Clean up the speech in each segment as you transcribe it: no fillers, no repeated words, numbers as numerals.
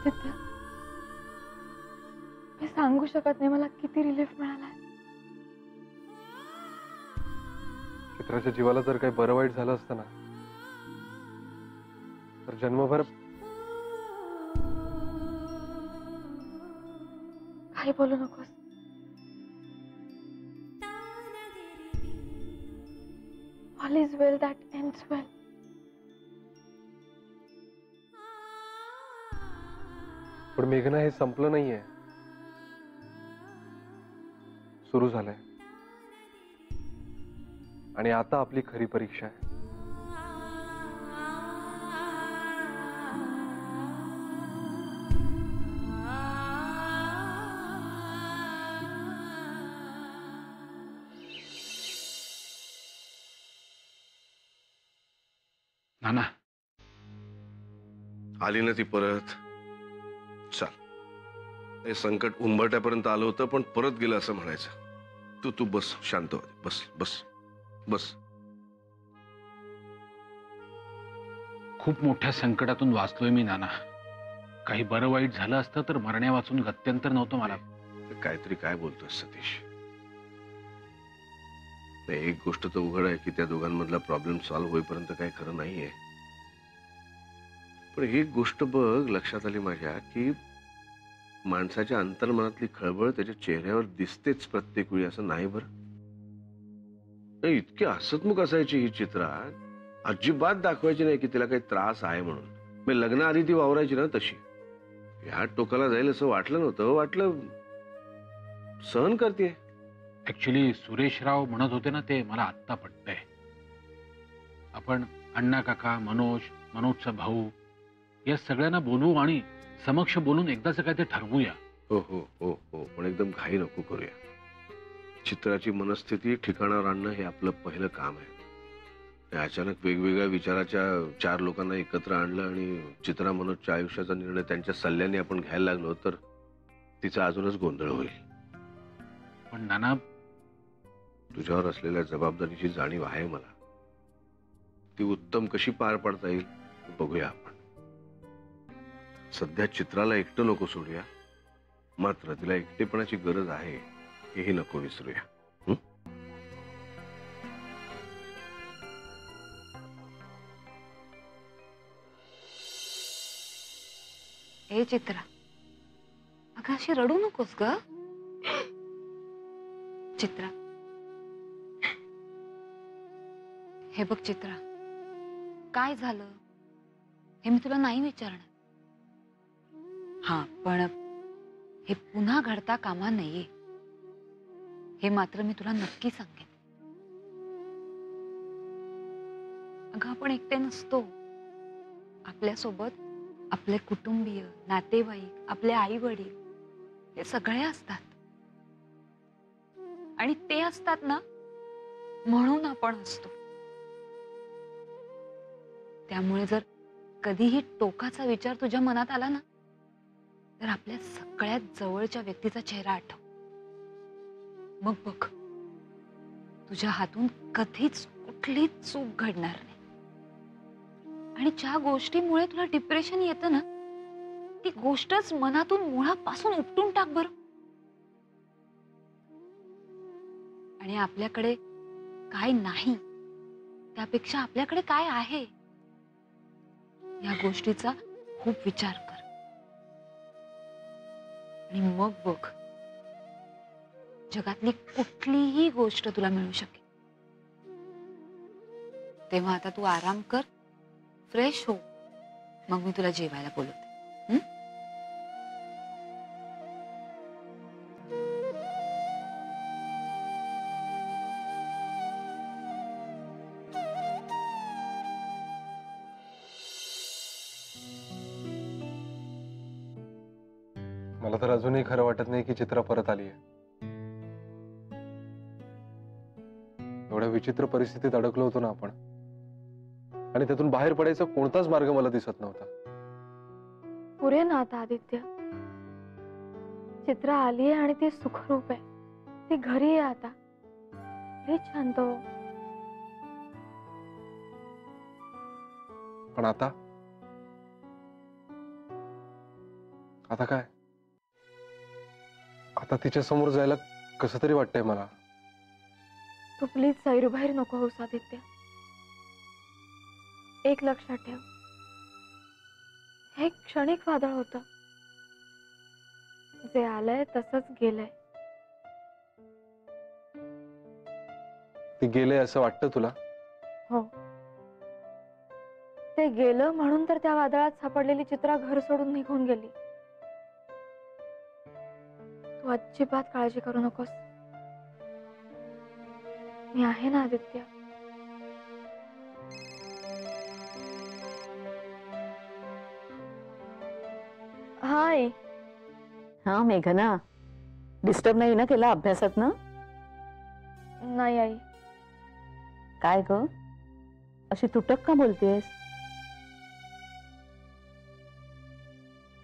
आदित्य, मी सांगू शकत नाही मला किती रिलीफ मिळालाय. चित्राच्या जीवाला जर काही बरं वाईट झालं असतं ना तर जन्मभर काही बोलू नकोस. All is well that ends well. पण मेघना, हे संपलं नाहीये, सुरू झालंय. आणि आता आपली खरी परीक्षा आहे. नाना, आली ना ती परत. चाल, हे संकट उंबरट्यापर्यंत आलं होतं पण परत गेलं असं म्हणायचं. तू तू बस, शांत हो, बस बस बस. खूप मोठ्या संकटातून वाचलोय मी नाना. काही बरं वाईट झालं असतं तर मरण्या वाचून गत्यंतर नव्हतं मला. काहीतरी काय बोलतोय सतीश? एक गोष्ट तर उघड आहे की त्या दोघांमधला प्रॉब्लेम सॉल्व्ह होईपर्यंत काही खरं नाहीये. पण एक गोष्ट बघ, लक्षात आली माझ्या की माणसाच्या अंतर्मनातली खळबळ त्याच्या चेहऱ्यावर दिसतेच प्रत्येक वेळी, असं नाही बरं? इतकी हसतमुख असायची ही चित्रा, अजिबात दाखवायची नाही की तिला काही त्रास आहे म्हणून. मी लग्नाआधी ती वावरायची ना तशी. ह्या टोकाला जाईल असं वाटलं नव्हतं. वाटलं सहन करते. ऍक्च्युली सुरेशराव म्हणत होते ना, ते मला आत्ता पटतंय. आपण अण्णा काका, मनोजचा भाऊ या सगळ्यांना बोलवू आणि समक्ष बोलून एकदाच काय ते ठरवूया. हो हो हो हो, पण एकदम घाई नको करूया. चित्राची मनस्थिती ठिकाणावर आणणं हे आपलं पहिलं काम आहे. अचानक वेगवेगळ्या विचाराच्या 4 लोकांना एकत्र आणलं आणि चित्रा मनोजच्या आयुष्याचा निर्णय त्यांच्या सल्ल्याने आपण घ्यायला लागलो तर तिचा अजूनच गोंधळ होईल. पण नाना, तुझ्यावर असलेल्या जबाबदारीची जाणीव आहे मला. ती उत्तम कशी पार पाडता येईल बघूया आपण. सध्या चित्राला एकटं नको सोडूया, मात्र तिला एकटेपणाची गरज आहे हेही नको विसरूया. हे चित्रा, अगं अशी रडू नकोस ग. चित्रा, हे बघ चित्रा, काय झालं हे मी तुला नाही विचारणार. हा, पण हे पुन्हा घडता कामा नये हे मात्र मी तुला नक्की सांगेन. अगं आपण एकटे नसतो. आपल्यासोबत आपले कुटुंबीय, नातेवाईक, आपले आई वडील हे सगळे असतात. आणि ते असतात ना म्हणून आपण असतो. त्यामुळे जर कधीही टोकाचा विचार तुझ्या मनात आला ना तर आपल्या सगळ्यात जवळच्या व्यक्तीचा चेहरा आठव. मग बघ, तुझ्या हातून कधीच कुठलीच चूक घडणार नाही. आणि ज्या गोष्टीमुळे तुला डिप्रेशन येतं ना ती गोष्टच मनातून मुळापासून उपटून टाक बरं. आणि आपल्याकडे काय नाही त्यापेक्षा आपल्याकडे काय आहे या गोष्टीचा खूप विचार कर. आणि मग बघ, जगातली कुठलीही गोष्ट तुला मिळू शकेल. तेव्हा आता तू आराम कर, फ्रेश हो, मग मी तुला जेवायला बोलवते. मला तर अजूनही खरं वाटत नाही की चित्रा परत आली आहे. एवढ्या विचित्र परिस्थितीत अडकलो होतो ना आपण, आणि त्यातून बाहेर पडायचा कोणताच मार्ग मला दिसत नव्हता. पुरे ना आता आदित्य, चित्रा आली आहे आणि ती सुखरूप आहे. ती घरी आहे आता. प्लीज शांत हो. पण आता आता काय? आता तिच्या समोर जायला कसं तरी वाटतंय मला. तू प्लीज सैरूबाहेर नको होस आदित्य. एक लक्षात ठेव, हे क्षणिक वादळ होतं. जे आलंय तसंच गेलंय. ती गेले असं वाटतं तुला? हो, ते गेलं म्हणून तर त्या वादळात सापडलेली चित्रा घर सोडून निघून गेली. तू अजिबात काळजी करू नकोस. मी आहे ना आदित्य. हाय. हा मेघना, डिस्टर्ब नाही ना केला अभ्यासात ना? नाही आई. काय ग, अशी तुटक का बोलतेस?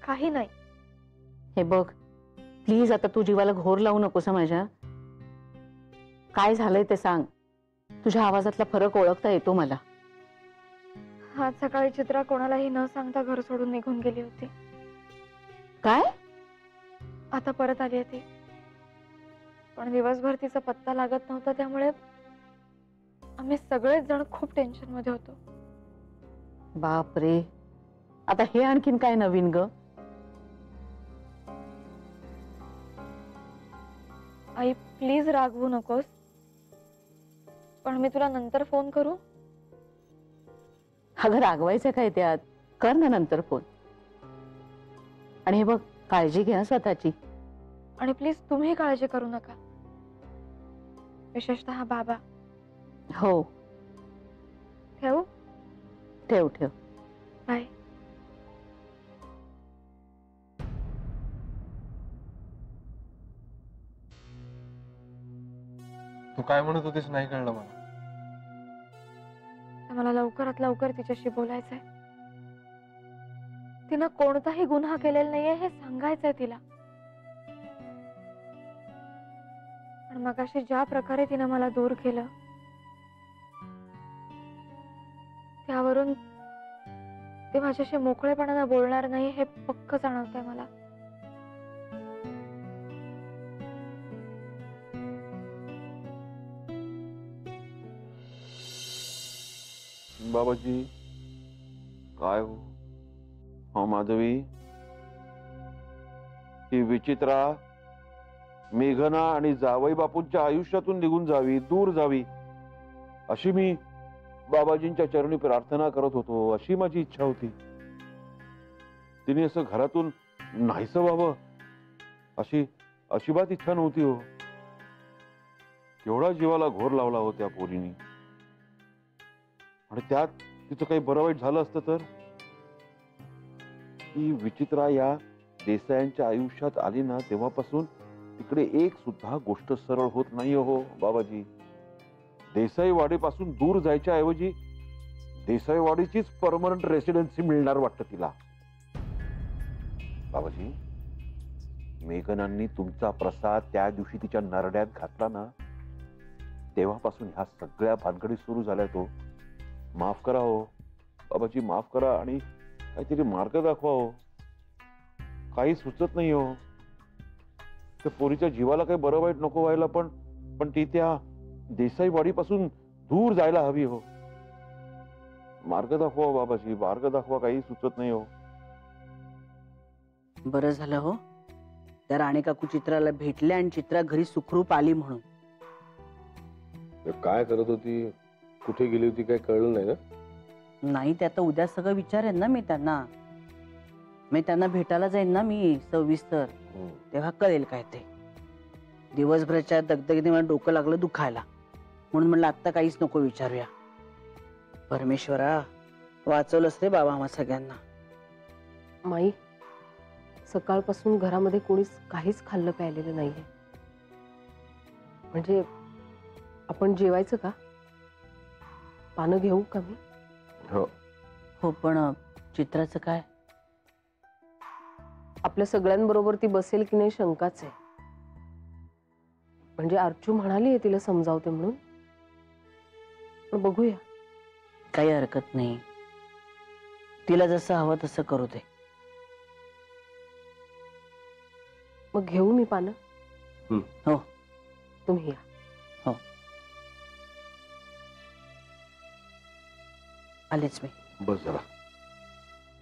काही नाही. हे बघ, प्लीज आता तू जीवाला घोर लावू नकोस हं माझ्या. काय झालंय ते सांग. तुझ्या आवाजातला फरक ओळखता येतो मला. आज सकाळी चित्रा कोणालाही न सांगता घर सोडून निघून गेली होती. काय? आता परत आली ती. पण दिवसभर तिचा पत्ता लागत नव्हता, त्यामुळे आम्ही सगळेच जण खूप टेन्शन मध्ये होतो. बाप रे, आता हे आणखीन काय नवीन ग? आई प्लीज रागवू नकोस, पण मी तुला नंतर फोन करू? अगं रागवायचं काय त्यात? कर ना नंतर फोन. आणि हे बघ, काळजी घे हं स्वतःची. आणि प्लीज तुम्ही काळजी करू नका, विशेषतः बाबा. हो, ठेवू? ठेव ठेव. बाय. तू काय म्हणत होतीस नाही कळलं मला. मला लवकरात लवकर तिच्याशी बोलायचंय. तिनं कोणताही गुन्हा केलेला नाहीये हे सांगायचंय तिला. पण मगाशी ज्या प्रकारे तिनं मला दूर केलं, त्यावरून ती माझ्याशी मोकळेपणानं बोलणार नाही हे पक्क जाणवतंय मला. बाबाजी, काय हो? हा माधवी, ही विचित्रा मेघना आणि जावई बापूंच्या आयुष्यातून निघून जावी, दूर जावी, अशी मी बाबाजींच्या चरणी प्रार्थना करत होतो. अशी माझी इच्छा होती. तिने असं घरातून नाहीसं व्हावं अशी अजिबात इच्छा नव्हती हो. केवढा जीवाला घोर लावला हो त्या पोरीनी. आणि त्यात तिचं काही बरं वाईट झालं असतं तर? ही विचित्रा या देसायांच्या आयुष्यात आली ना, तेव्हापासून तिकडे एक सुद्धा गोष्ट सरळ होत नाही हो बाबाजी. देसाईवाडीपासून दूर जायच्या ऐवजी देसाईवाडीचीच परमनंट रेसिडेन्सी मिळणार वाटतं तिला. बाबाजी, मेघनांनी तुमचा प्रसाद त्या दिवशी तिच्या नरड्यात घातला ना, तेव्हापासून ह्या सगळ्या भानगडी सुरू झाल्या. तो माफ करा हो बाबाजी, माफ करा आणि काहीतरी मार्ग दाखवा हो. काही सुचत नाही हो. त्या पोरीच्या जीवाला काही बरं वाईट नको व्हायला, पण ती त्या देसाईवाडीपासून दूर जायला हवी हो. मार्ग दाखवा हो बाबाजी, मार्ग दाखवा. काही सुचत नाही हो. बरं झालं हो त्या राणे काकू चित्राला भेटल्या आणि चित्रा घरी सुखरूप आली म्हणून. काय करत होती, कुठे गेली होती, काही कळलं नाही ना? नाही, ते आता उद्या सगळं विचारेन ना मी त्यांना. मी त्यांना भेटायला जाईन ना मी सविस्तर, तेव्हा कळेल काय ते. दिवसभराच्या दगदगीने मला डोकं लागलं दुखायला, म्हणून म्हणलं आत्ता काहीच नको विचारूया. परमेश्वरा, वाचवलंस रे बाबा आम्हा सगळ्यांना. माई, सकाळपासून घरामध्ये कोणीच काहीच खाल्लं प्यायलेलं नाहीये. म्हणजे आपण जेवायचं का? पानं घेऊ का मी? हो, पण चित्राचं काय? आपल्या सगळ्यांबरोबर ती बसेल की नाही शंकाच आहे. म्हणजे अर्चू म्हणाली तिला समजावते म्हणून, पण बघूया. काही हरकत नाही, तिला जसं हवं तसं करू दे. मग घेऊ मी पानं? हो. तुम्ही या. आलेच मी. बस जरा,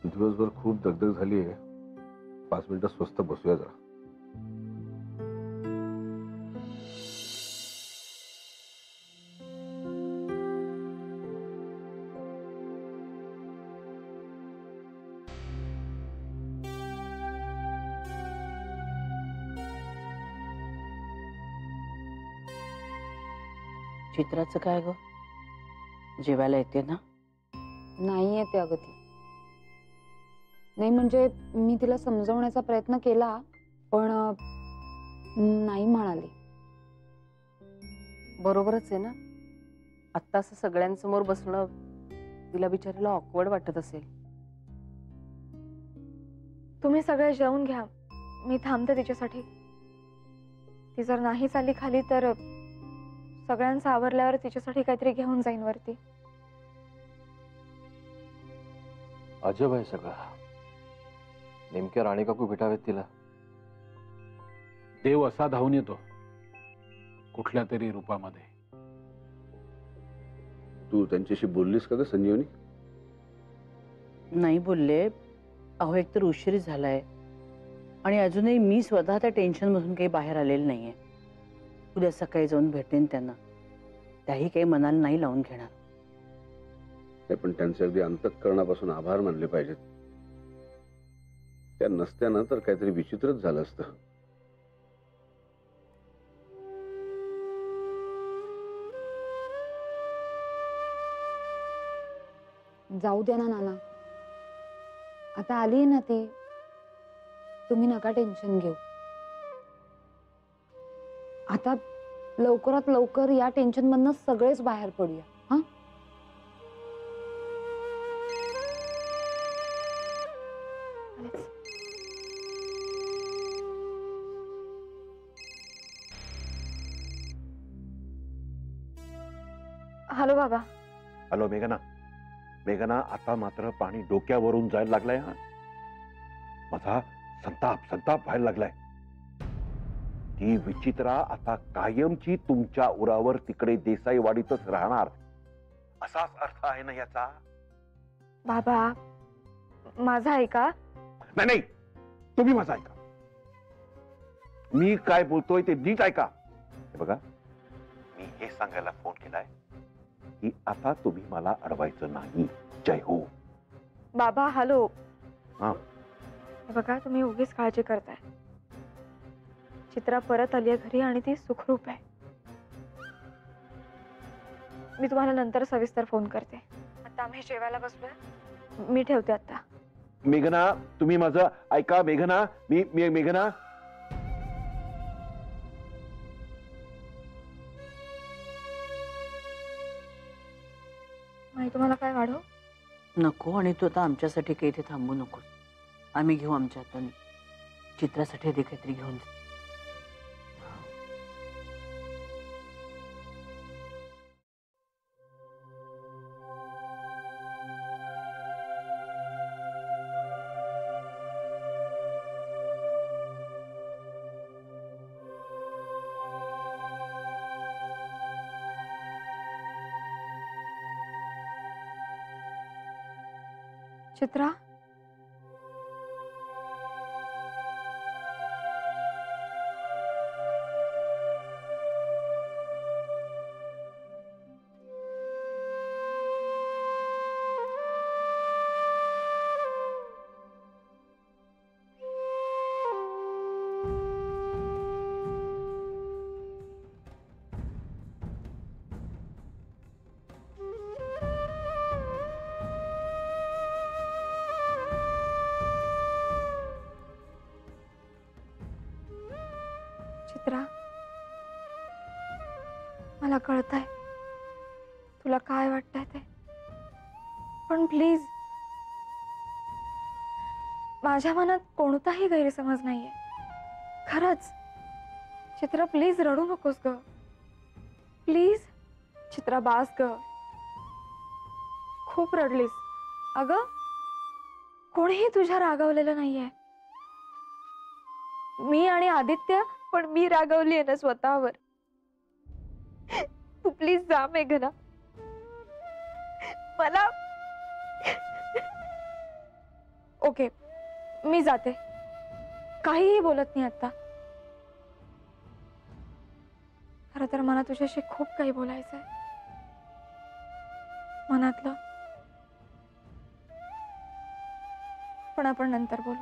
दिवसभर खूप दगदग झाली आहे. 5 मिनिटं स्वस्त बसूया जरा. चित्राचं काय ग? जेवायला येते ना? नाही येते अगं ती. नाही म्हणजे मी तिला समजवण्याचा प्रयत्न केला पण नाही म्हणाली. बरोबरच आहे ना. आत्ता असं सगळ्यांसमोर बसणं तिला बिचारीला ऑकवर्ड वाटत असेल. तुम्ही सगळे जेवून घ्या, मी थांबते तिच्यासाठी. ती जर नाही चालली खाली तर सगळ्यांचं आवरल्यावर तिच्यासाठी काहीतरी घेऊन जाईन वरती. अजब आहे सगळं. नेमक्या राणी काकू भेटावेत तिला. देव असा धावून येतो कुठल्या तरी रूपामध्ये. तू त्यांच्याशी बोललीस का ग संजीवनी? नाही बोलले. अहो एकतर उशीर झालाय आणि अजूनही मी स्वतः त्या टेन्शन मधून काही बाहेर आलेले नाहीये. उद्या सकाळी जाऊन भेटेन त्यांना. त्याही काही मनाला नाही लावून घेणार. नाही, पण त्यांचे अगदी अंतःकरणापासून आभार मानले पाहिजेत. त्या नसत्यानं तर काहीतरी विचित्रच झालं असतं. जाऊ द्या ना नाना, आता आली ना ती. तुम्ही नका टेन्शन घेऊ. आता लवकरात लवकर या टेन्शन मधनं सगळेच बाहेर पडूया. हा हॅलो बाबा. हॅलो मेघना. मेघना, आता मात्र पाणी डोक्यावरून जायला लागलाय. हा माझा संताप व्हायला लागलाय. ती विचित्रा आता कायमची तुमच्या उरावर तिकडे देसाईवाडीतच राहणार असाच अर्थ आहे ना याचा? बाबा माझा ऐका. नाही, तुम्ही माझा ऐका. मी काय बोलतोय ते नीट ऐका. हे बघा, मी हे सांगायला फोन केलाय की आता तुम्ही मला अडवायचं नाही. जय हो. बाबा हॅलो. हा. हे बघा, तुम्ही उगीच काळजी करताय. चित्रा परत आली आहे घरी आणि ती सुखरूप आहे. मी तुम्हाला नंतर सविस्तर फोन करते. आता आम्ही जेवायला बसलोय. मी ठेवते आता. मेघना, तुम्ही माझं ऐका. मेघना, मी मेघना. नाही तुम्हाला काय वाढव नको. आणि तू आता आमच्यासाठी काही इथे थांबू नकोस. आम्ही घेऊ आमच्या हाताने. चित्रासाठी आधी काहीतरी घेऊन जा. चित्रा. चित्रा, मला कळतंय तुला काय वाटतंय ते, पण प्लीज माझ्या मनात कोणताही गैरसमज नाहीये. खरंच चित्रा, प्लीज रडू नकोस ग. प्लीज चित्रा, बास ग. खूप रडलीस अगं. कोणीही तुझ्या रागावलेलं नाहीये. मी आणि आदित्य, पण मी रागवली आहे ना स्वतःवर. तू प्लीज जा मेघना. मला ओके, मी जाते. काहीही बोलत नाही आता. खरं तर मला तुझ्याशी खूप काही बोलायचंय, मनातलं. पण आपण नंतर बोलू.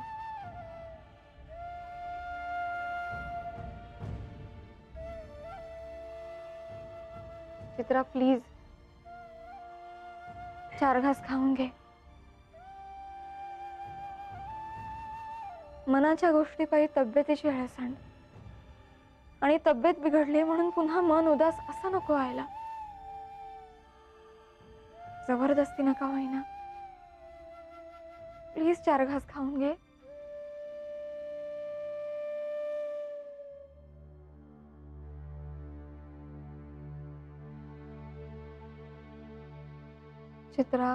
चित्रा प्लीज 4 घास खाऊन घे. मनाच्या गोष्टीपायी तब्येतीची हेळसांड, आणि तब्येत बिघडली म्हणून पुन्हा मन उदास असं नको व्हायला. जबरदस्ती नका होईना. प्लीज 4 घास खाऊन घे. चित्रा,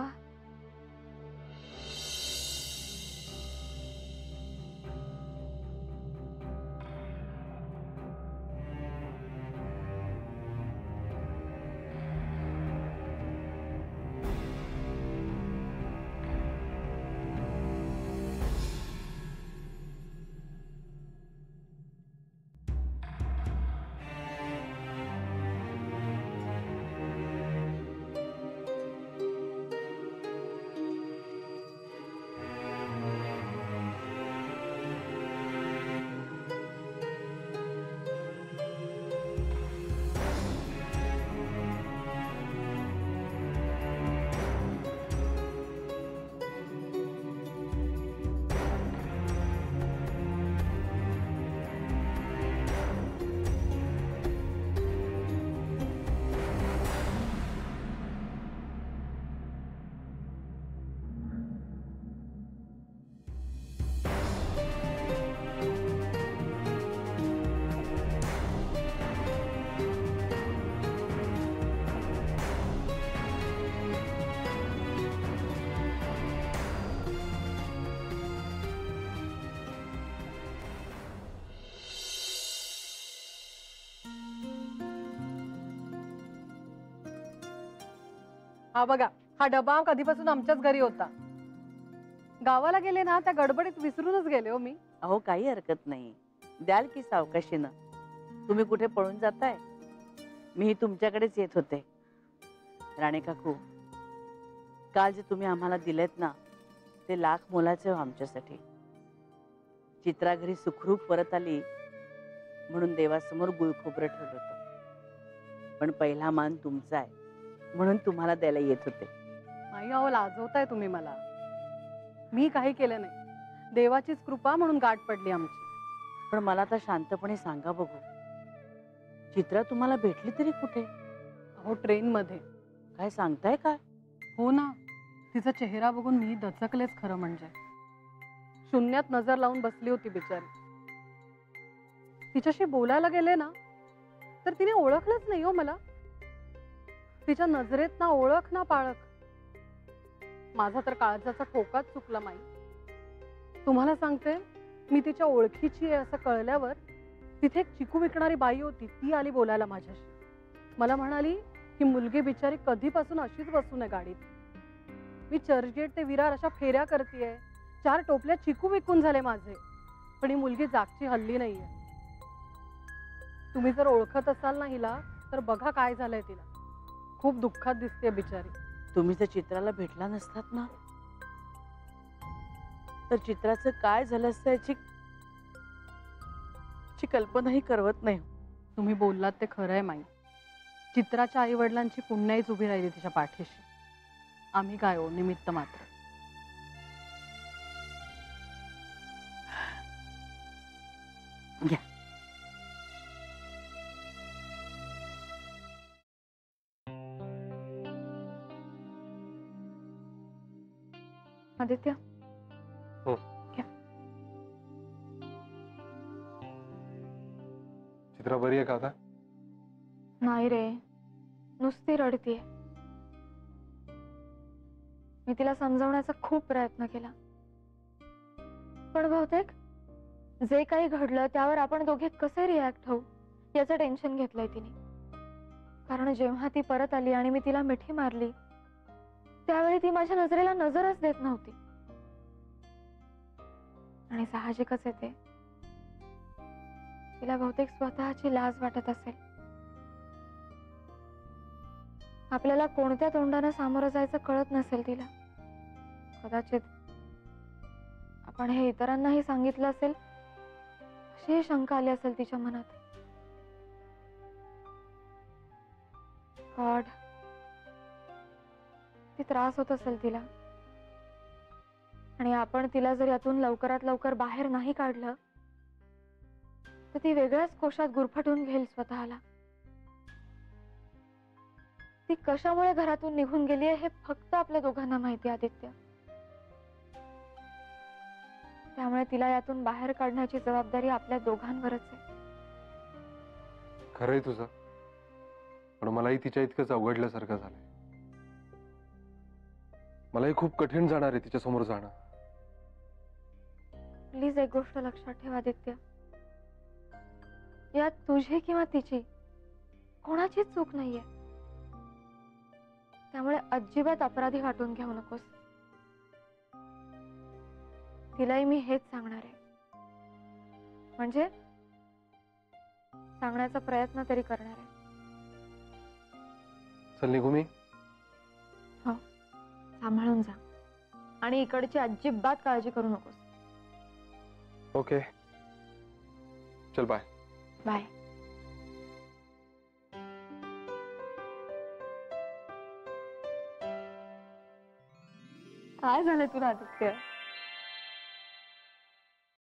हा बघा, हा डबा कधीपासून आमच्याच घरी होता. गावाला गेले ना, त्या गडबडीत विसरूनच गेले हो मी. अहो काही हरकत नाही, द्याल की सावकाशीनं. तुम्ही कुठे पळून जाताय? मी तुमच्याकडेच येत होते. राणे काकू, काल जे तुम्ही आम्हाला दिलेत ना, ते लाख मोलाचे हो आमच्यासाठी. चित्रा घरी सुखरूप परत आली म्हणून देवासमोर गुळखोबरं ठेवलं होतं. पण पहिला मान तुमचा आहे म्हणून तुम्हाला द्यायला येत होते. आई अहो, लाजवताय तुम्ही मला. मी काही केलं नाही, देवाचीच कृपा म्हणून गाठ पडली आमची. पण मला आता शांतपणे सांगा बघू, चित्रा तुम्हाला भेटली तरी कुठे? अहो, ट्रेन मध्ये. काय सांगताय काय? हो ना, तिचा चेहरा बघून मी दचकलेच खरं म्हणजे. शून्यात नजर लावून बसली होती बिचारी. तिच्याशी बोलायला गेले ना, तर तिने ओळखलंच नाही हो मला. तिच्या नजरेत ना ओळख ना पाळख. माझा तर काळजाचा ठोकाच चुकला माई. तुम्हाला सांगते, मी तिच्या ओळखीची आहे असं कळल्यावर तिथे एक चिकू विकणारी बाई होती, ती आली बोलायला माझ्याशी. मला म्हणाली की मुलगी बिचारी कधीपासून अशीच बसून आहे गाडीत. मी चर्चगेट ते विरार अशा फेऱ्या करतेय, 4 टोपल्या चिकू विकून झाले माझे, पण ही मुलगी जागची हल्ली नाहीये. तुम्ही जर ओळखत असाल ना हिला, तर बघा काय झालंय तिला. खूप दुःखात दिसते बिचारी. तुम्ही जर चित्राला भेटला नसतात ना, तर चित्राचं काय झालं असतं याची कल्पनाही करवत नाही. तुम्ही बोललात ते खरं आहे माई. चित्राच्या आई वडिलांची पुण्याईच उभी राहिली तिच्या पाठीशी. आम्ही काय हो, निमित्त मात्र. घ्या. आदित्य, हो. घ्या. चित्रा बरी आहे का आता? नाही रे, नुसती रडतीये. मी तिला समजावण्याचा खूप प्रयत्न केला, पण बहुतेक जे काही घडलं त्यावर आपण दोघे कसे रिॲक्ट होऊ याचं टेन्शन घेतलंय तिने. कारण जेव्हा ती परत आली आणि मी तिला मिठी मारली त्यावेळी ती माझ्या नजरेला नजरच देत नव्हती. आणि साहजिकच आहे ते, तिला बहुतेक स्वतःची लाज वाटत असेल. आपल्याला कोणत्या तोंडाने सामोरं जायचं कळत नसेल तिला. कदाचित आपण हे इतरांनाही सांगितलं असेल अशी शंका आली असेल तिच्या मनात. गॉड, ती त्रास होत असेल तिला. आणि आपण तिला जर यातून लवकरात लवकर बाहेर नाही काढलं तर ती वेगळ्याच कोशात गुरफटून घेईल स्वतःला. ती कशामुळे घरातून निघून गेली हे फक्त आपल्या दोघांना माहिती, आदित्य. त्यामुळे तिला यातून बाहेर काढण्याची जबाबदारी आपल्या दोघांवरच आहे. खरंय तुझं, पण मलाही तिच्या इतकंच अवघडल्यासारखं झालंय. मलाही खूप कठीण जाणार आहे तिच्या समोर जाणं. प्लीज एक गोष्ट लक्षात ठेवा आदित्य, यात तुझी किंवा तिची कोणाचीच चूक नाहीये. त्यामुळे अजिबात अपराधी वाटून घेऊ नकोस. तिलाही मी हेच सांगणार आहे, म्हणजे सांगण्याचा प्रयत्न तरी करणार आहे. चल निघू मी. हो, सांभाळून जा आणि इकडची अजिबात काळजी करू नकोस. ओके, चल बाय. बाय. काय झालं तुला आदित्य?